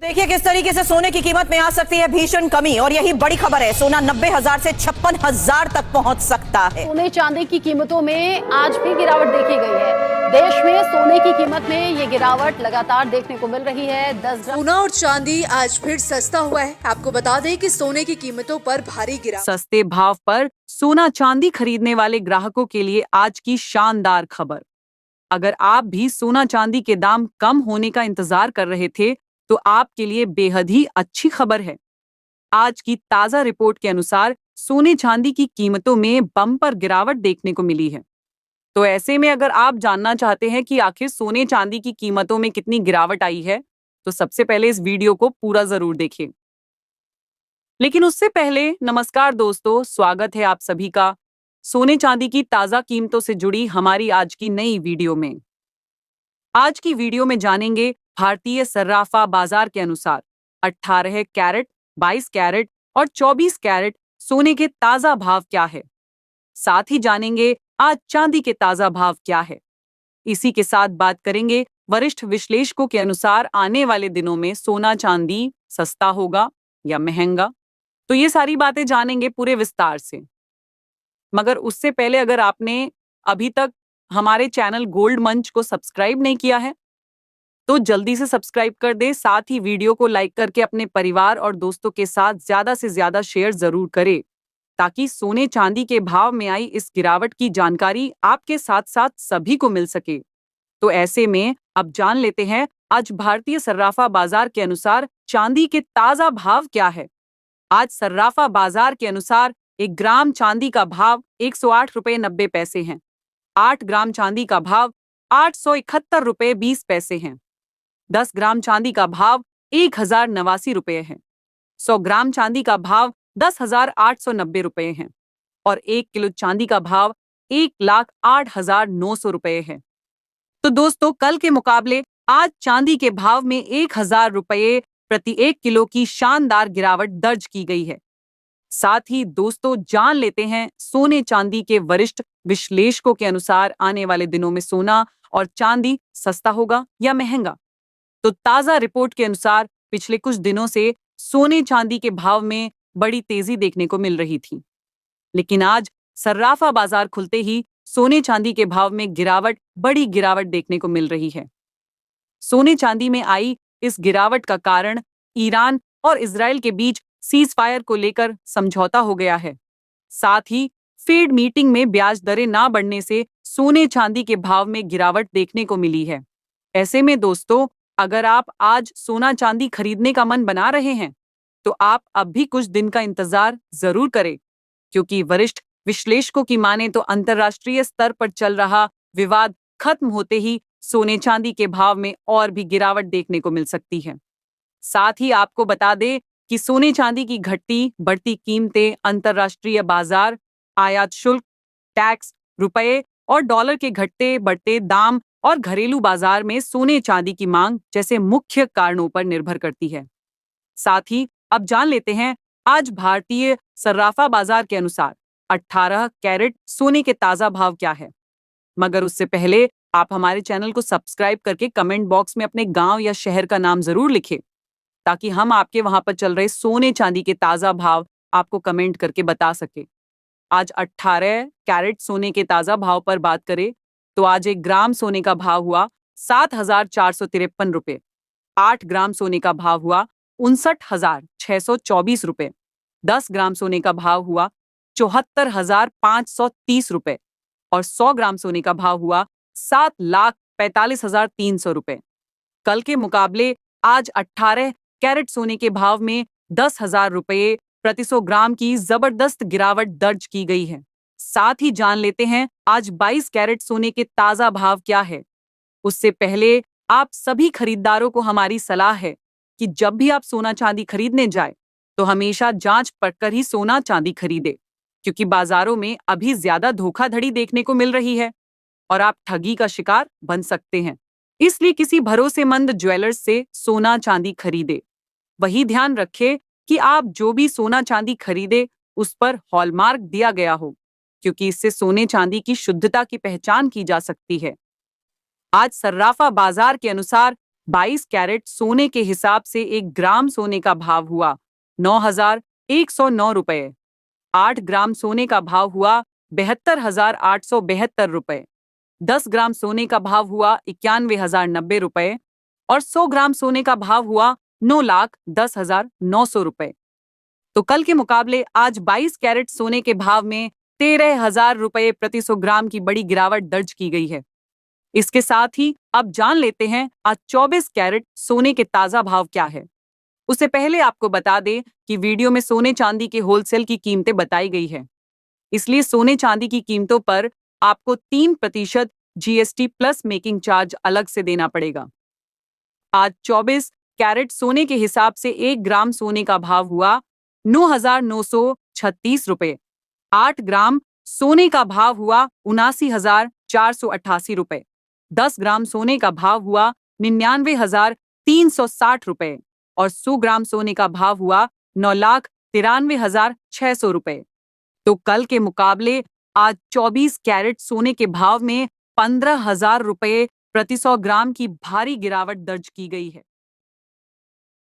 देखिए किस तरीके से सोने की कीमत में आ सकती है भीषण कमी, और यही बड़ी खबर है। सोना 90,000 से 56,000 तक पहुंच सकता है। सोने चांदी की कीमतों में आज भी गिरावट देखी गई है। देश में सोने की कीमत में ये गिरावट लगातार देखने को मिल रही है। 10 सोना और चांदी आज फिर सस्ता हुआ है। आपको बता दें कि सोने की कीमतों पर भारी गिरावट। सस्ते भाव पर सोना चांदी खरीदने वाले ग्राहकों के लिए आज की शानदार खबर। अगर आप भी सोना चांदी के दाम कम होने का इंतजार कर रहे थे तो आपके लिए बेहद ही अच्छी खबर है। आज की ताजा रिपोर्ट के अनुसार सोने चांदी की कीमतों में बम्पर गिरावट देखने को मिली है। तो ऐसे में अगर आप जानना चाहते हैं कि आखिर सोने चांदी की कीमतों में कितनी गिरावट आई है, तो सबसे पहले इस वीडियो को पूरा जरूर देखें। लेकिन उससे पहले नमस्कार दोस्तों, स्वागत है आप सभी का सोने चांदी की ताजा कीमतों से जुड़ी हमारी आज की नई वीडियो में। आज की वीडियो में जानेंगे भारतीय सर्राफा बाजार के अनुसार 18 कैरेट, 22 कैरेट और 24 कैरेट सोने के ताजा भाव क्या है। साथ ही जानेंगे आज चांदी के ताजा भाव क्या है। इसी के साथ बात करेंगे वरिष्ठ विश्लेषकों के अनुसार आने वाले दिनों में सोना चांदी सस्ता होगा या महंगा। तो ये सारी बातें जानेंगे पूरे विस्तार से। मगर उससे पहले अगर आपने अभी तक हमारे चैनल गोल्ड मंच को सब्सक्राइब नहीं किया है तो जल्दी से सब्सक्राइब कर दे। साथ ही वीडियो को लाइक करके अपने परिवार और दोस्तों के साथ ज्यादा से ज्यादा शेयर जरूर करें, ताकि सोने चांदी के भाव में आई इस गिरावट की जानकारी आपके साथ साथ सभी को मिल सके। तो ऐसे में अब जान लेते हैं आज भारतीय सर्राफा बाजार के अनुसार चांदी के ताजा भाव क्या है। आज सर्राफा बाजार के अनुसार 1 ग्राम चांदी का भाव 108.90 है। 8 ग्राम चांदी का भाव 871.20 है। 10 ग्राम चांदी का भाव 1,089 रुपये है। 100 ग्राम चांदी का भाव 10,890 रुपये है और 1 किलो चांदी का भाव 1,08,900 रुपये है। तो दोस्तों, कल के मुकाबले आज चांदी के भाव में 1,000 रुपये प्रति 1 किलो की शानदार गिरावट दर्ज की गई है। साथ ही दोस्तों, जान लेते हैं सोने चांदी के वरिष्ठ विश्लेषकों के अनुसार आने वाले दिनों में सोना और चांदी सस्ता होगा या महंगा। तो ताजा रिपोर्ट के अनुसार पिछले कुछ दिनों से सोने चांदी के भाव में बड़ी तेजी देखने को मिल रही थी, लेकिन आज सर्राफा बाजार खुलते ही सोने चांदी के भाव में बड़ी गिरावट देखने को मिल रही है। सोने चांदी में आई इस गिरावट का कारण ईरान और इजराइल के बीच सीज फायर को लेकर समझौता हो गया है। साथ ही फेड मीटिंग में ब्याज दरें ना बढ़ने से सोने चांदी के भाव में गिरावट देखने को मिली है। ऐसे में दोस्तों, अगर आप आज सोना चांदी खरीदने का मन बना रहे हैं तो आप अब भी कुछ दिन का इंतजार जरूर करें, क्योंकि वरिष्ठ विश्लेषकों की माने तो अंतर्राष्ट्रीय स्तर पर चल रहा विवाद खत्म होते ही सोने चांदी के भाव में और भी गिरावट देखने को मिल सकती है। साथ ही आपको बता दें कि सोने चांदी की घटती बढ़ती कीमतें अंतर्राष्ट्रीय बाजार, आयात शुल्क, टैक्स, रुपए और डॉलर के घटते बढ़ते दाम और घरेलू बाजार में सोने चांदी की मांग जैसे मुख्य कारणों पर निर्भर करती है। साथ ही अब जान लेते हैं आज भारतीय सर्राफा बाजार के अनुसार 18 कैरेट सोने के ताजा भाव क्या है। मगर उससे पहले आप हमारे चैनल को सब्सक्राइब करके कमेंट बॉक्स में अपने गांव या शहर का नाम जरूर लिखें, ताकि हम आपके वहां पर चल रहे सोने चांदी के ताजा भाव आपको कमेंट करके बता सके। आज 18 कैरेट सोने के ताजा भाव पर बात करें तो आज 1 ग्राम सोने का भाव हुआ 7,453 रुपये। 8 ग्राम सोने का भाव हुआ 59,624 रुपये। 10 ग्राम सोने का भाव हुआ 74,530 रुपये और 100 ग्राम सोने का भाव हुआ 7,45,300 रुपये। कल के मुकाबले आज 18 कैरेट सोने के भाव में 10,000 रुपये प्रति 100 ग्राम की जबरदस्त गिरावट दर्ज की गई है। साथ ही जान लेते हैं आज 22 कैरेट सोने के ताजा भाव क्या है। उससे पहले आप सभी खरीदारों को हमारी सलाह है कि जब भी आप सोना चांदी खरीदने जाए तो हमेशा जांच परख कर ही सोना चांदी खरीदे, क्योंकि बाजारों में अभी ज्यादा धोखाधड़ी देखने को मिल रही है और आप ठगी का शिकार बन सकते हैं। इसलिए किसी भरोसेमंद ज्वेलर्स से सोना चांदी खरीदे। वही ध्यान रखें कि आप जो भी सोना चांदी खरीदे उस पर हॉलमार्क दिया गया हो, क्योंकि इससे सोने चांदी की शुद्धता की पहचान की जा सकती है। आज सर्राफा बाजार के अनुसार 22 कैरेट सोने के हिसाब से 1 ग्राम सोने का भाव हुआ 9,109 रुपए। 8 ग्राम सोने का भाव हुआ 72,872 रुपए। 10 ग्राम सोने का भाव हुआ 91,090 रुपए और 100 ग्राम सोने का भाव हुआ 9,10,900 रुपए। तो कल के मुकाबले आज 22 कैरेट सोने के भाव में 13,000 रुपए प्रति 100 ग्राम की बड़ी गिरावट दर्ज की गई है। इसके साथ ही अब जान लेते हैं आज 24 कैरेट सोने के ताजा भाव क्या है। उससे पहले आपको बता दें कि वीडियो में सोने चांदी के होलसेल की कीमतें बताई गई है, इसलिए सोने चांदी की कीमतों पर आपको 3% जीएसटी प्लस मेकिंग चार्ज अलग से देना पड़ेगा। आज 24 कैरेट सोने के हिसाब से 1 ग्राम सोने का भाव हुआ 9,936 रुपए। 8 ग्राम सोने का भाव हुआ 79,488 रुपए। 10 ग्राम सोने का भाव हुआ 99,360 रुपए और 100 ग्राम सोने का भाव हुआ 9,93,600 रुपए। तो कल के मुकाबले आज 24 कैरेट सोने के भाव में 15,000 रुपए प्रति 100 ग्राम की भारी गिरावट दर्ज की गई है।